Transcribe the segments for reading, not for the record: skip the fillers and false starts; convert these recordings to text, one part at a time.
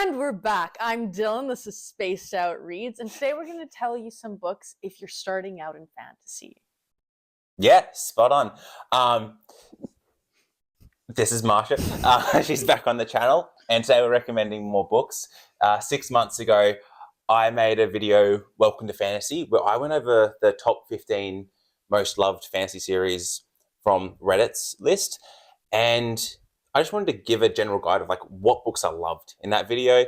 And we're back. I'm Dylan. This is Spaced Out Reads, and today we're going to tell you some books if you're starting out in fantasy. Yeah, spot on. This is Marsha. She's back on the channel, and today we're recommending more books. 6 months ago, I made a video, Welcome to Fantasy, where I went over the top 15 most loved fantasy series from Reddit's list, and I just wanted to give a general guide of like what books I loved in that video,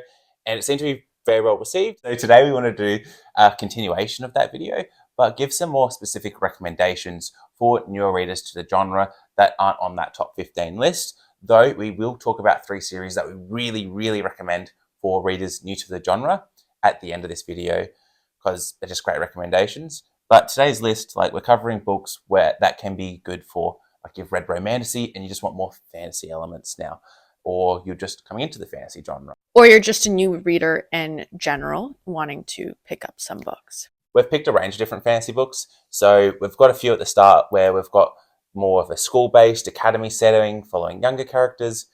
and it seemed to be very well received. So today we want to do a continuation of that video, but give some more specific recommendations for newer readers to the genre that aren't on that top 15 list, though we will talk about 3 series that we really recommend for readers new to the genre at the end of this video, because they're just great recommendations. But today's list, like, we're covering books where that can be good for, like, you've read romantasy and you just want more fantasy elements now, or you're just coming into the fantasy genre. Or you're just a new reader in general wanting to pick up some books. We've picked a range of different fantasy books. So we've got a few at the start where we've got more of a school-based academy setting following younger characters.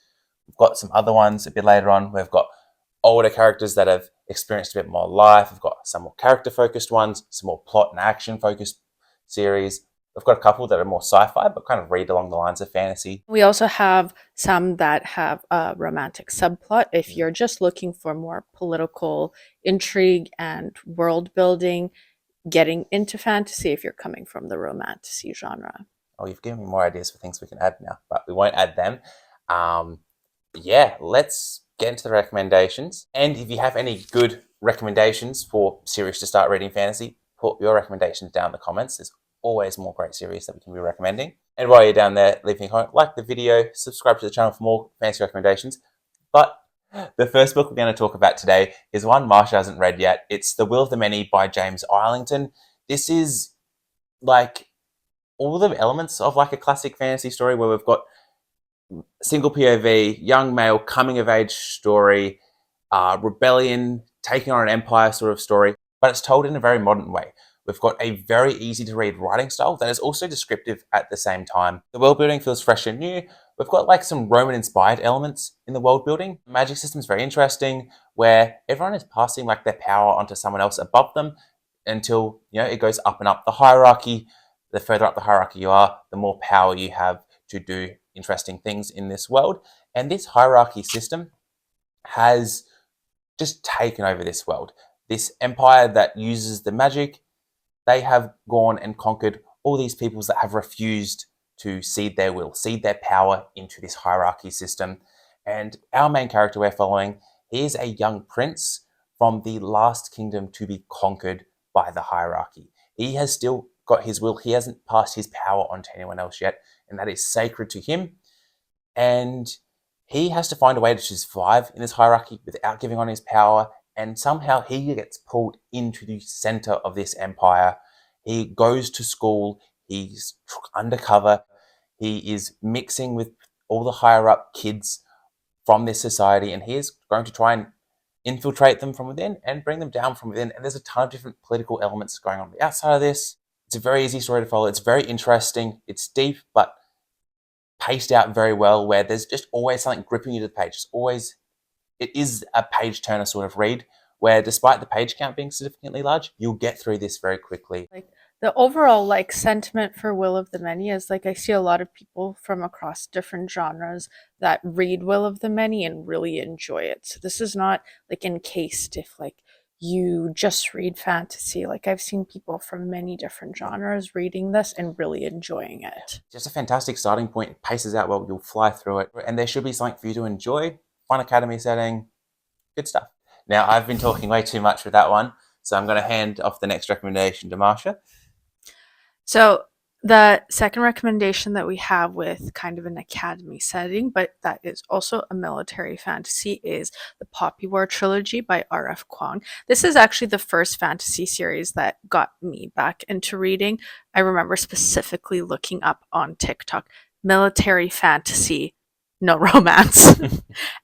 We've got some other ones a bit later on. We've got older characters that have experienced a bit more life. We've got some more character-focused ones, some more plot and action-focused series. We've got a couple that are more sci-fi, but kind of read along the lines of fantasy. We also have some that have a romantic subplot. If you're just looking for more political intrigue and world building, getting into fantasy if you're coming from the romantasy genre. Oh, you've given me more ideas for things we can add now, but we won't add them. Yeah, let's get into the recommendations. And if you have any good recommendations for series to start reading fantasy, put your recommendations down in the comments. There's always more great series that we can be recommending. And while you're down there, leave me a comment, like the video, subscribe to the channel for more fantasy recommendations. But the first book we're going to talk about today is one Marsha hasn't read yet. It's The Will of the Many by James Islington. This is like all the elements of like a classic fantasy story where we've got single POV, young male coming of age story, rebellion, taking on an empire sort of story, but it's told in a very modern way. We've got a very easy to read writing style that is also descriptive at the same time. The world building feels fresh and new. We've got like some Roman inspired elements in the world building. The magic system is very interesting, where everyone is passing like their power onto someone else above them until, you know, it goes up and up the hierarchy. The further up the hierarchy you are, the more power you have to do interesting things in this world. And this hierarchy system has just taken over this world. This empire that uses the magic, they have gone and conquered all these peoples that have refused to cede their will, cede their power into this hierarchy system. And our main character we're following, he is a young prince from the last kingdom to be conquered by the hierarchy. He has still got his will. He hasn't passed his power on to anyone else yet, and that is sacred to him. And he has to find a way to survive in this hierarchy without giving on his power, and somehow he gets pulled into the center of this empire. He goes to school, he's undercover, he is mixing with all the higher up kids from this society, and he is going to try and infiltrate them from within and bring them down from within. And there's a ton of different political elements going on the outside of this. It's a very easy story to follow. It's very interesting. It's deep, but paced out very well, where there's just always something gripping you to the page. It is a page turner sort of read, where despite the page count being significantly large, you'll get through this very quickly. Like the overall like sentiment for Will of the Many is like I see a lot of people from across different genres that read Will of the Many and really enjoy it. So this is not like encased if like you just read fantasy. Like I've seen people from many different genres reading this and really enjoying it. Just a fantastic starting point. It paces out well, you'll fly through it, and there should be something for you to enjoy. Fun academy setting, good stuff. Now, I've been talking way too much with that one, so I'm going to hand off the next recommendation to Marsha. So the second recommendation that we have with kind of an academy setting, but that is also a military fantasy, is the Poppy War trilogy by R.F. Kuang. This is actually the first fantasy series that got me back into reading. I remember specifically looking up on TikTok, military fantasy, no romance.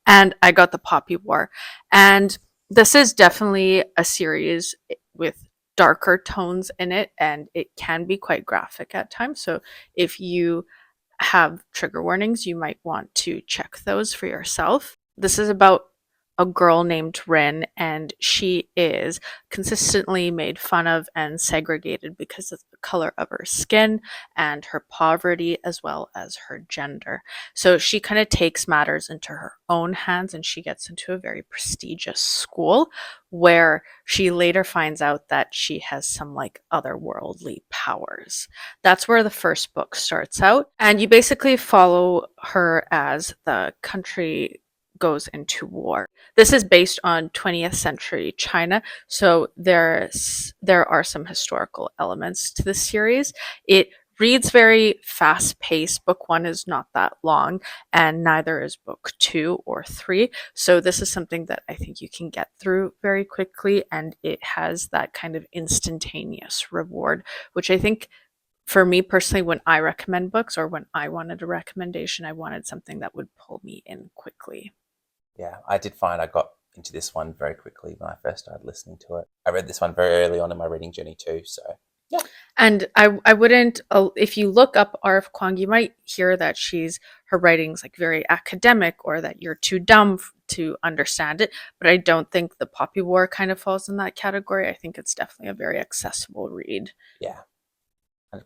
And I got the Poppy War. And this is definitely a series with darker tones in it, and it can be quite graphic at times. So if you have trigger warnings, you might want to check those for yourself. This is about a girl named Rin, and she is consistently made fun of and segregated because of the color of her skin and her poverty, as well as her gender. So she kind of takes matters into her own hands, and she gets into a very prestigious school where she later finds out that she has some like otherworldly powers. That's where the first book starts out. And you basically follow her as the country goes into war. This is based on 20th century China, so there are some historical elements to the series. It reads very fast paced. Book one is not that long, and neither is book two or three. So, this is something that I think you can get through very quickly, and it has that kind of instantaneous reward, which I think for me personally, when I recommend books or when I wanted a recommendation, I wanted something that would pull me in quickly. Yeah, I did find I got into this one very quickly when I first started listening to it. I read this one very early on in my reading journey too, so yeah, And I wouldn't, if you look up R.F. Kuang, you might hear that her writing's like very academic or that you're too dumb to understand it. But I don't think The Poppy War kind of falls in that category. I think it's definitely a very accessible read. yeah, 100%.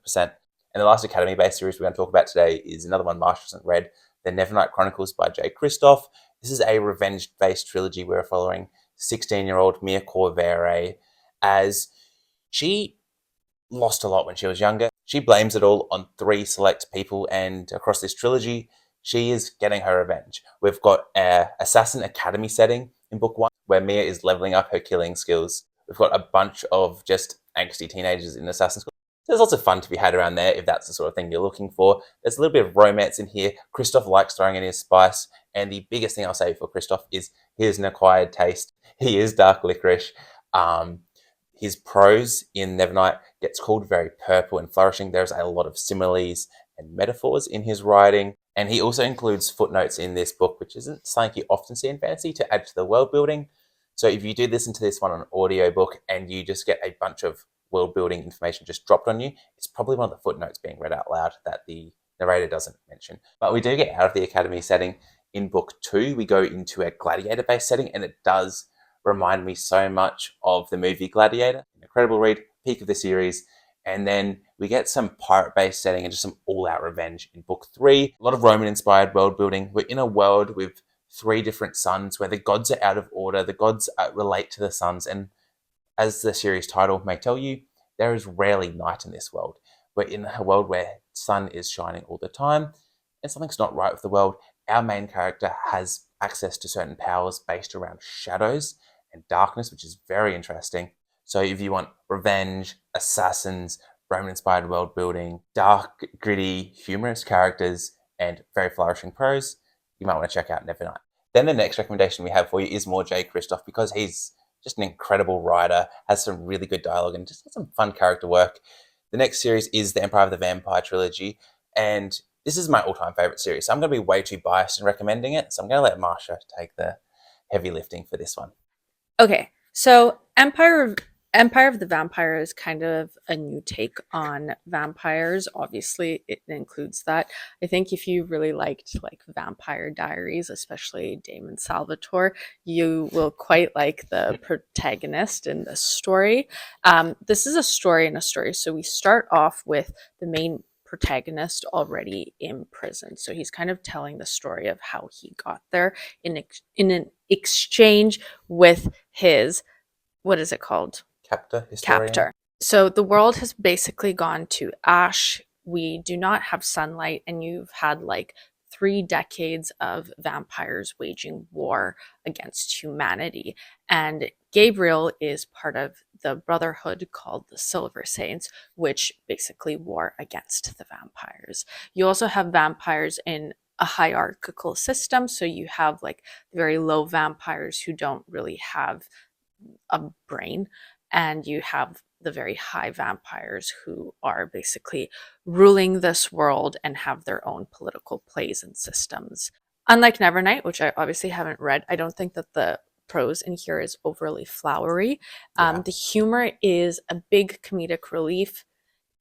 And the last Academy based series we're going to talk about today is another one Marsh hasn't read, The Nevernight Chronicles by Jay Kristoff. This is a revenge based trilogy. We're following 16-year-old Mia Corvere as she lost a lot when she was younger. She blames it all on three select people, and across this trilogy, she is getting her revenge. We've got an Assassin Academy setting in book one, where Mia is leveling up her killing skills. We've got a bunch of just angsty teenagers in Assassin School. There's lots of fun to be had around there if that's the sort of thing you're looking for. There's a little bit of romance in here. Kristoff likes throwing in his spice, and the biggest thing I'll say for Kristoff is he is an acquired taste. He is dark licorice. Um, his prose in Nevernight gets called very purple and flourishing. There's a lot of similes and metaphors in his writing. And he also includes footnotes in this book, which isn't something you often see in fantasy, to add to the world building. So if you do listen to this one on an audiobook and you just get a bunch of world building information just dropped on you, it's probably one of the footnotes being read out loud that the narrator doesn't mention. But we do get out of the academy setting. In book two, we go into a gladiator based setting, and it does remind me so much of the movie Gladiator. Incredible read, peak of the series. And then we get some pirate based setting and just some all out revenge in book three. A lot of Roman inspired world building. We're in a world with three different suns where the gods are out of order. The gods relate to the suns. And as the series title may tell you, there is rarely night in this world. We're in a world where sun is shining all the time and something's not right with the world. Our main character has access to certain powers based around shadows and darkness, which is very interesting. So if you want revenge, assassins, Roman-inspired world building, dark, gritty, humorous characters, and very flourishing prose, you might want to check out Nevernight. Then the next recommendation we have for you is more Jay Kristoff, because he's just an incredible writer, has some really good dialogue, and just has some fun character work. The next series is the Empire of the Vampire trilogy, and this is my all-time favorite series. So I'm going to be way too biased in recommending it, so I'm going to let Marsha take the heavy lifting for this one. Okay, so Empire of the Vampire is kind of a new take on vampires. Obviously, it includes that. I think if you really liked like Vampire Diaries, especially Damon Salvatore, you will quite like the protagonist in this story. This is a story in a story. So we start off with the main protagonist already in prison. So he's kind of telling the story of how he got there in an exchange with his, what is it called? Captor, historian. Captor. So the world has basically gone to ash. We do not have sunlight, and you've had like 3 decades of vampires waging war against humanity. And Gabriel is part of the brotherhood called the Silver Saints, which basically war against the vampires. You also have vampires in a hierarchical system. So you have like very low vampires who don't really have a brain, and you have the very high vampires who are basically ruling this world and have their own political plays and systems. Unlike Nevernight, which I obviously haven't read, I don't think that the prose in here is overly flowery. Yeah. The humor is a big comedic relief.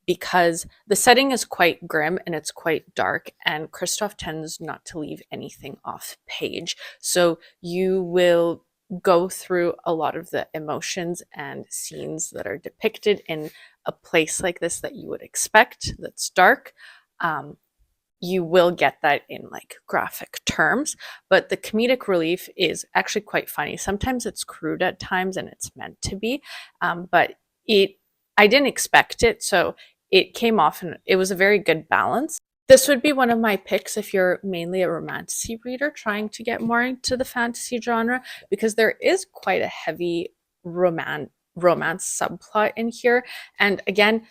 because the setting is quite grim and it's quite dark, and Christoph tends not to leave anything off page. So you will go through a lot of the emotions and scenes that are depicted in a place like this that you would expect that's dark. Um, you will get that in like graphic terms, but the comedic relief is actually quite funny. Sometimes it's crude at times and it's meant to be, but it I didn't expect it, so it came off and it was a very good balance. This would be one of my picks if you're mainly a romantasy reader trying to get more into the fantasy genre, because there is quite a heavy romance subplot in here. And again,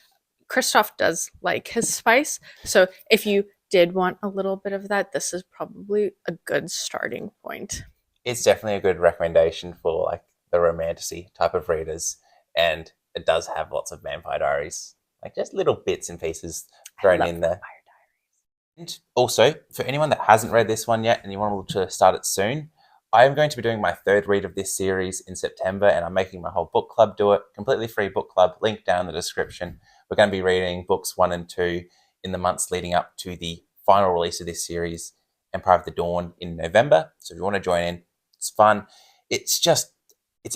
Christoph does like his spice. So if you did want a little bit of that, this is probably a good starting point. It's definitely a good recommendation for like the romantasy type of readers, and it does have lots of Vampire Diaries, like just little bits and pieces I thrown love in there. Vampire And also, for anyone that hasn't read this one yet and you want to start it soon, I am going to be doing my third read of this series in September, and I'm making my whole book club do it. Completely free book club, link down in the description. We're going to be reading books 1 and 2 in the months leading up to the final release of this series, Empire of the Dawn, in November. So if you want to join in, it's fun. It's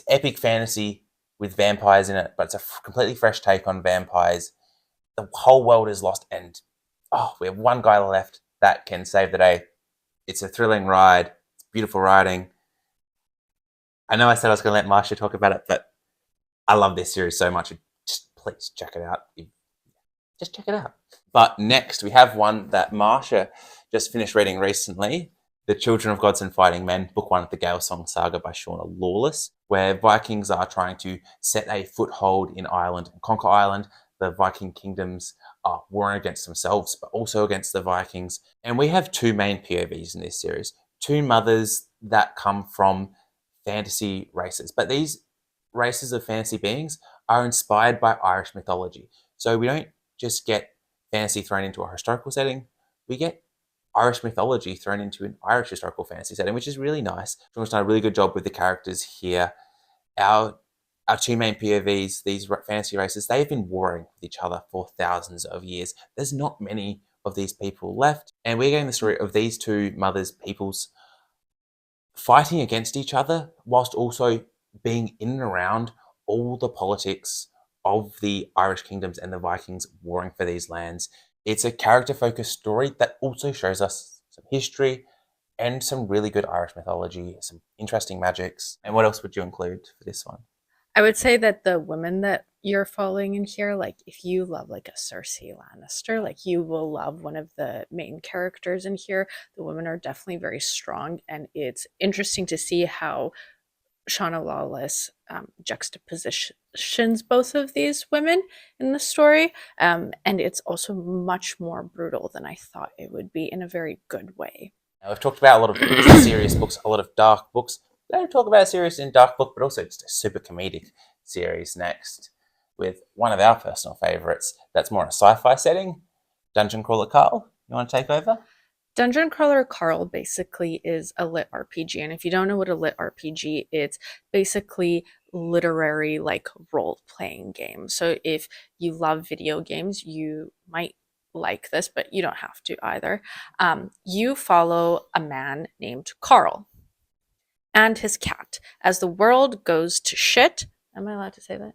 epic fantasy with vampires in it, but it's a completely fresh take on vampires. The whole world is lost, and we have one guy left that can save the day. It's a thrilling ride. It's beautiful writing. I know I said I was going to let Marsha talk about it, but I love this series so much. Just please check it out. Just check it out. But next, we have one that Marsha just finished reading recently, The Children of Gods and Fighting Men, Book 1 of the Gale Song Saga by Shauna Lawless, where Vikings are trying to set a foothold in Ireland and conquer Ireland. The Viking kingdoms are warring against themselves, but also against the Vikings. And we have two main POVs in this series, two mothers that come from fantasy races. But these races of fantasy beings are inspired by Irish mythology. So we don't just get fantasy thrown into a historical setting, we get Irish mythology thrown into an Irish historical fantasy setting, which is really nice. John's done a really good job with the characters here. Our our two main POVs, these fantasy races, they've been warring with each other for thousands of years. There's not many of these people left, and we're getting the story of these two mothers, peoples, fighting against each other whilst also being in and around all the politics of the Irish kingdoms and the Vikings warring for these lands. It's a character focused story that also shows us some history and some really good Irish mythology, some interesting magics. And what else would you include for this one? I would say that the women that you're following in here, like if you love like a Cersei Lannister, like you will love one of the main characters in here. The women are definitely very strong, and it's interesting to see how Shauna Lawless juxtapositions both of these women in the story. And it's also much more brutal than I thought it would be in a very good way. Now, we've talked about a lot of serious books, a lot of dark books. We're going to talk about a serious and dark book, but also just a super comedic series next with one of our personal favourites that's more in a sci-fi setting, Dungeon Crawler Carl. You want to take over? Dungeon Crawler Carl basically is a lit RPG. And if you don't know what a lit RPG, it's basically literary like role playing game. So if you love video games, you might like this, but you don't have to either. You follow a man named Carl and his cat as the world goes to shit. Am I allowed to say that?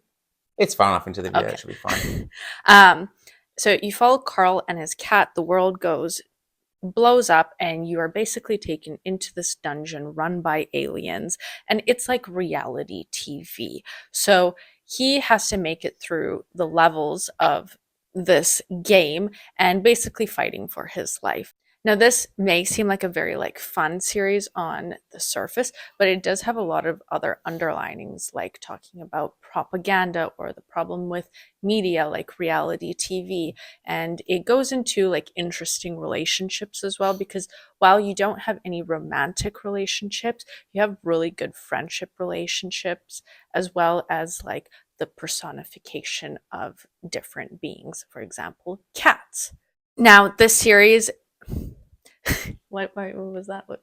It's far enough into the video, Okay. it should be fine. um, so you follow Carl and his cat. The world blows up, and you are basically taken into this dungeon run by aliens, and it's like reality TV. So he has to make it through the levels of this game and basically fighting for his life. Now this may seem like a very like fun series on the surface, but it does have a lot of other underlinings, like talking about propaganda or the problem with media like reality TV. And it goes into like interesting relationships as well, because while you don't have any romantic relationships, you have really good friendship relationships, as well as like the personification of different beings, for example cats. Now this series what was that? I'm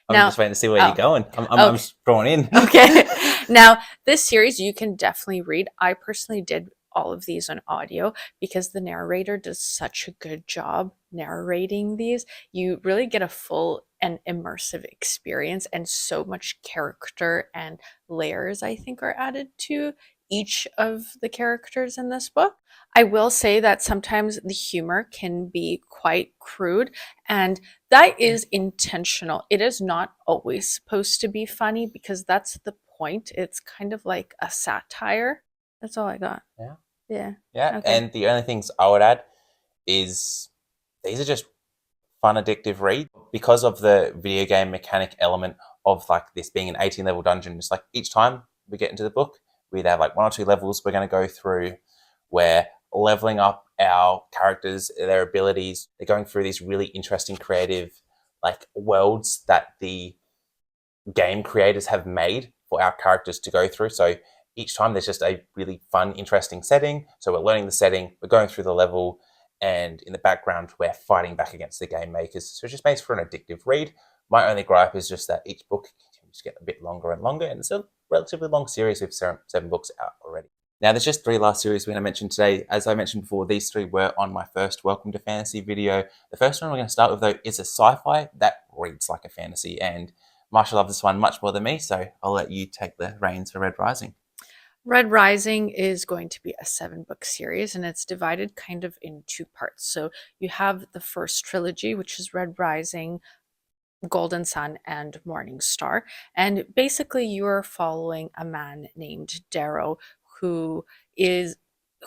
Now, just waiting to see where you're oh, going. I'm okay, just drawn in. okay. Now, this series you can definitely read. I personally did all of these on audio because the narrator does such a good job narrating these. You really get a full and immersive experience, and so much character and layers, I think, are added to each of the characters in this book. I will say that sometimes the humor can be quite crude, and that is intentional. It is not always supposed to be funny because that's the point. It's kind of like a satire. That's all I got. Yeah. Yeah. Yeah. Okay. And the only things I would add is these are just fun, addictive read because of the video game mechanic element of like this being an 18 level dungeon. It's like each time we get into the book, we have like 1 or 2 levels we're going to go through where leveling up our characters, their abilities. They're going through these really interesting, creative like worlds that the game creators have made for our characters to go through. So each time there's just a really fun, interesting setting. So we're learning the setting, we're going through the level, and in the background, we're fighting back against the game makers. So it just makes for an addictive read. My only gripe is just that each book continues to get a bit longer and longer, and it's a relatively long series with 7 books out already. Now, there's just 3 last series we're going to mention today. As I mentioned before, these 3 were on my first Welcome to Fantasy video. The first one we're going to start with, though, is a sci-fi that reads like a fantasy, and Marsha loves this one much more than me, so I'll let you take the reins for Red Rising. Red Rising is going to be a 7 book series, and it's divided kind of in 2 parts. So you have the first trilogy, which is Red Rising, Golden Sun, and Morning Star. And basically, you are following a man named Darrow who is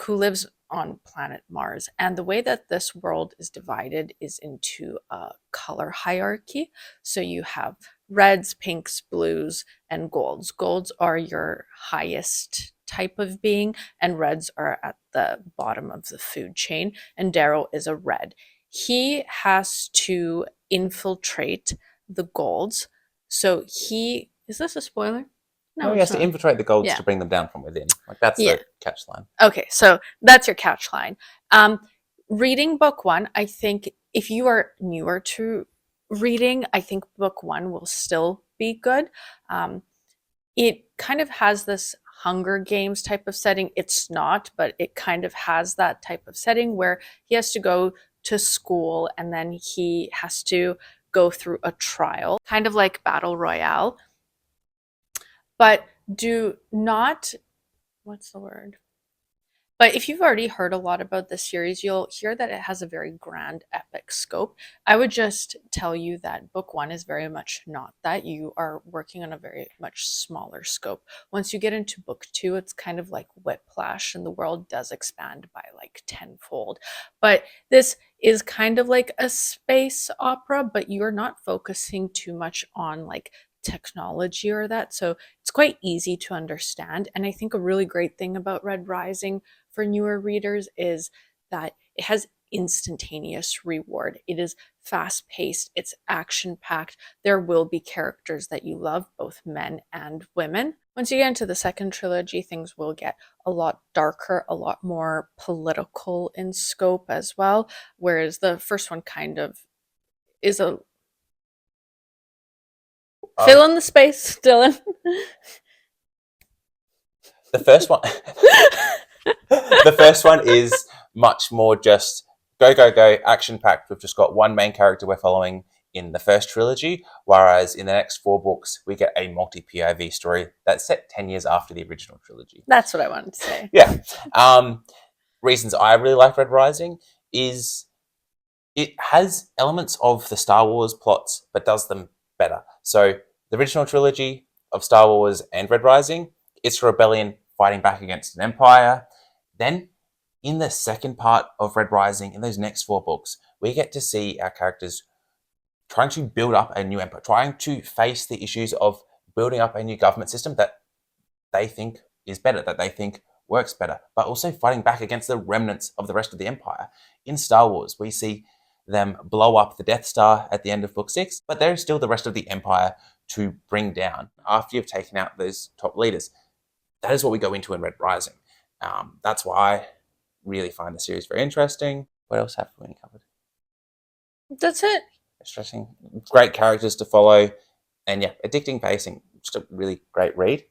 who lives on planet Mars. And the way that this world is divided is into a color hierarchy. So you have reds, pinks, blues, and golds. Golds are your highest type of being, and reds are at the bottom of the food chain. And Darrow is a red. He has to infiltrate the golds. So he is this a spoiler? No, No, he it's has to not. infiltrate the golds Yeah. to bring them down from within. Like that's Yeah. the catch line. Okay, so that's your catch line. Reading book one, I think if you are newer to reading, I think book one will still be good. Um, it kind of has this Hunger Games type of setting. It's not, but it kind of has that type of setting where he has to go to school and then he has to go through a trial, kind of like Battle Royale. But do not, what's the word? But if you've already heard a lot about this series, you'll hear that it has a very grand, epic scope. I would just tell you that book one is very much not that. You are working on a very much smaller scope. Once you get into book two, it's kind of like whiplash, and the world does expand by like tenfold. But this is kind of like a space opera, but you're not focusing too much on like technology or that. So it's quite easy to understand. And I think a really great thing about Red Rising for newer readers is that it has instantaneous reward. It is fast paced, it's action packed. There will be characters that you love, both men and women. Once you get into the second trilogy, things will get a lot darker, a lot more political in scope as well. Whereas the first one kind of is a Um, fill in the space, Dylan. the first one, the first one is much more just go go go action packed. We've just got one main character we're following in the first trilogy, whereas in the next 4 books we get a multi POV story that's set 10 years after the original trilogy. That's what I wanted to say. Yeah. Reasons I really like Red Rising is it has elements of the Star Wars plots, but does them better. So the original trilogy of Star Wars and Red Rising, it's a rebellion fighting back against an empire. Then in the second part of Red Rising, in those next 4 books, we get to see our characters trying to build up a new empire, trying to face the issues of building up a new government system that they think is better, that they think works better, but also fighting back against the remnants of the rest of the empire. In Star Wars, we see them blow up the Death Star at the end of book 6, but there is still the rest of the empire to bring down after you've taken out those top leaders. That is what we go into in Red Rising. That's why I really find the series very interesting. What else have we covered? That's it. Interesting, great characters to follow, and yeah, addicting pacing. Just a really great read.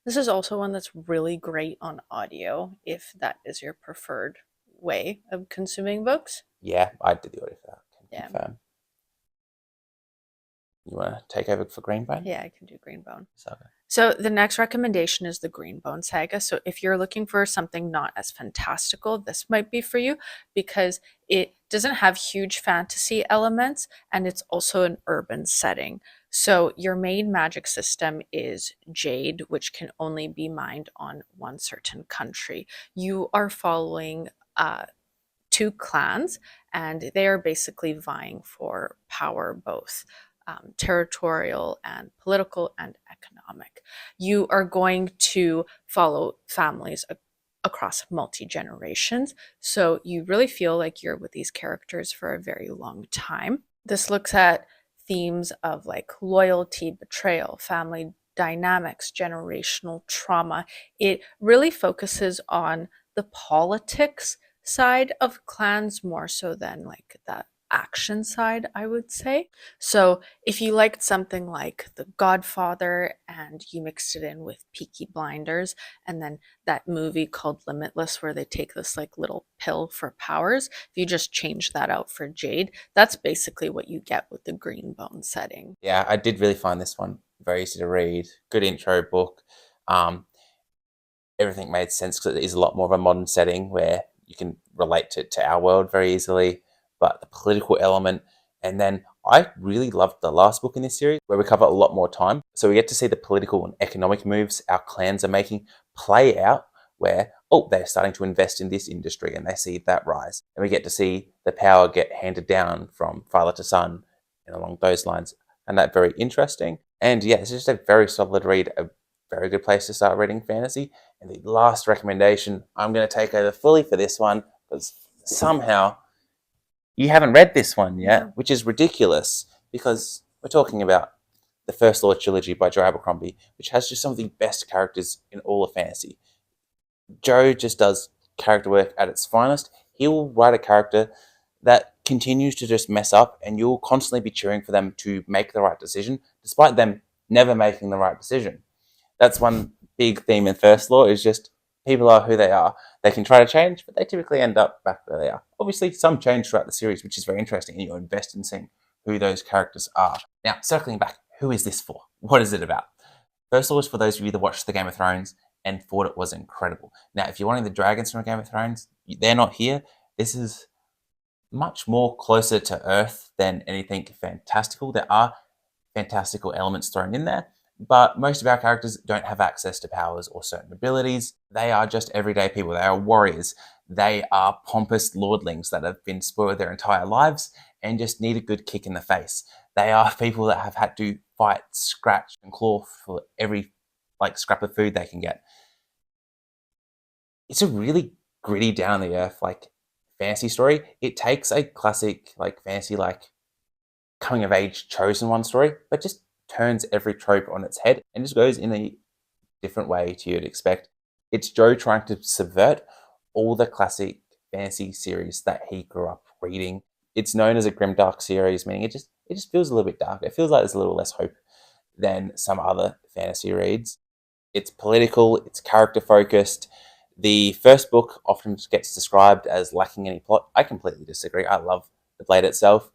This is also one that's really great on audio if that is your preferred way of consuming books. Yeah, I did the audio for that. Can Yeah. confirm. You want to take over for Greenbone? Yeah, I can do Greenbone. So, So the next recommendation is the Greenbone Saga. So if you're looking for something not as fantastical, this might be for you because it doesn't have huge fantasy elements and it's also an urban setting. So your main magic system is jade, which can only be mined on one certain country. You are following two clans, and they are basically vying for power, both territorial and political and economic. You are going to follow families across multi generations, so you really feel like you're with these characters for a very long time. This looks at themes of like loyalty, betrayal, family dynamics, generational trauma. It really focuses on the politics side of clans more so than like the action side, I would say. So if you liked something like The Godfather and you mixed it in with Peaky Blinders and then that movie called Limitless where they take this like little pill for powers, if you just change that out for Jade, that's basically what you get with the Green Bone setting. yeah, I did really find this one very easy to read. Good intro book. Um, Everything made sense because it is a lot more of a modern setting where you can relate to our world very easily. But the political element, and then I really loved the last book in this series where we cover a lot more time. So we get to see the political and economic moves our clans are making play out where, oh, they're starting to invest in this industry and they see that rise. And we get to see the power get handed down from father to son and along those lines. And that very interesting. And yeah, it's just a very solid read, a very good place to start reading fantasy. And the last recommendation, I'm going to take over fully for this one because somehow you haven't read this one yet, No. which is ridiculous because we're talking about the First Law trilogy by Joe Abercrombie, which has just some of the best characters in all of fantasy. Joe just does character work at its finest. He'll write a character that continues to just mess up, and you'll constantly be cheering for them to make the right decision, despite them never making the right decision. That's one big theme in First Law is just people are who they are. They can try to change, but they typically end up back where they are. Obviously, some change throughout the series, which is very interesting, and you invest in seeing who those characters are. Now, circling back, who is this for? What is it about? First Law is for those of you that watched the Game of Thrones and thought it was incredible. Now, if you're wanting the dragons from Game of Thrones, they're not here. This is much more closer to Earth than anything fantastical. There are fantastical elements thrown in there, but most of our characters don't have access to powers or certain abilities. They are just everyday people. They are warriors. They are pompous lordlings that have been spoiled their entire lives and just need a good kick in the face. They are people that have had to fight, scratch, and claw for every like scrap of food they can get. It's a really gritty, down the earth like fantasy story. It takes a classic like fantasy like coming of age chosen one story, but just turns every trope on its head and just goes in a different way to you'd expect. It's Joe trying to subvert all the classic fantasy series that he grew up reading. It's known as a grimdark series, meaning it just feels a little bit darker. It feels like there's a little less hope than some other fantasy reads. It's political, it's character focused. The first book often gets described as lacking any plot. I completely disagree. I love the Blade itself,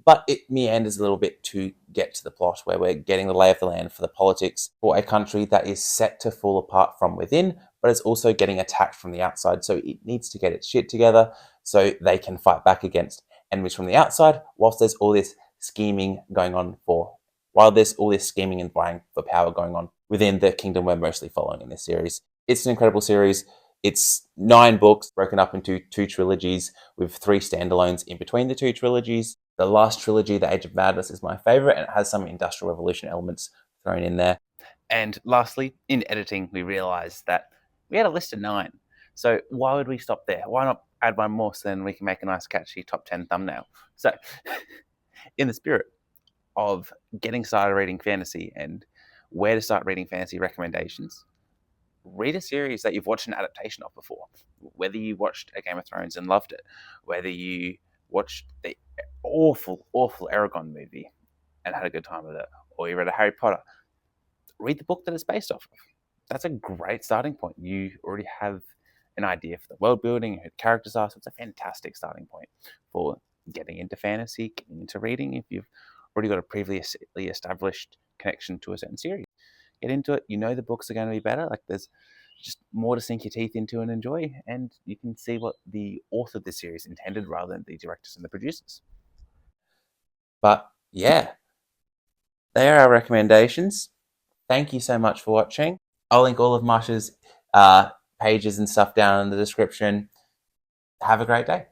but it meanders a little bit to get to the plot where we're getting the lay of the land for the politics for a country that is set to fall apart from within, but it's also getting attacked from the outside. So it needs to get its shit together so they can fight back against enemies from the outside, whilst there's all this scheming going on for, while there's all this scheming and vying for power going on within the kingdom we're mostly following in this series. It's an incredible series. It's 9 books broken up into 2 trilogies with 3 standalones in between the 2 trilogies. The last trilogy, The Age of Madness, is my favorite, and it has some Industrial Revolution elements thrown in there. And lastly, in editing, we realized that we had a list of 9. So why would we stop there? Why not add one more so then we can make a nice, catchy top 10 thumbnail? So, in the spirit of getting started reading fantasy and where to start reading fantasy recommendations, read a series that you've watched an adaptation of before. Whether you watched a Game of Thrones and loved it, whether you watched the awful, awful Aragon movie and had a good time with it, or you read a Harry Potter, read the book that it's based off of. that's a great starting point. You already have an idea for the world building, who the characters are, so it's a fantastic starting point for getting into fantasy, getting into reading. If you've already got a previously established connection to a certain series, get into it. You know the books are going to be better. Like there's just more to sink your teeth into and enjoy, and you can see what the author of the series intended rather than the directors and the producers. But yeah, they are our recommendations. Thank you so much for watching. I'll link all of Marsha's pages and stuff down in the description. Have a great day.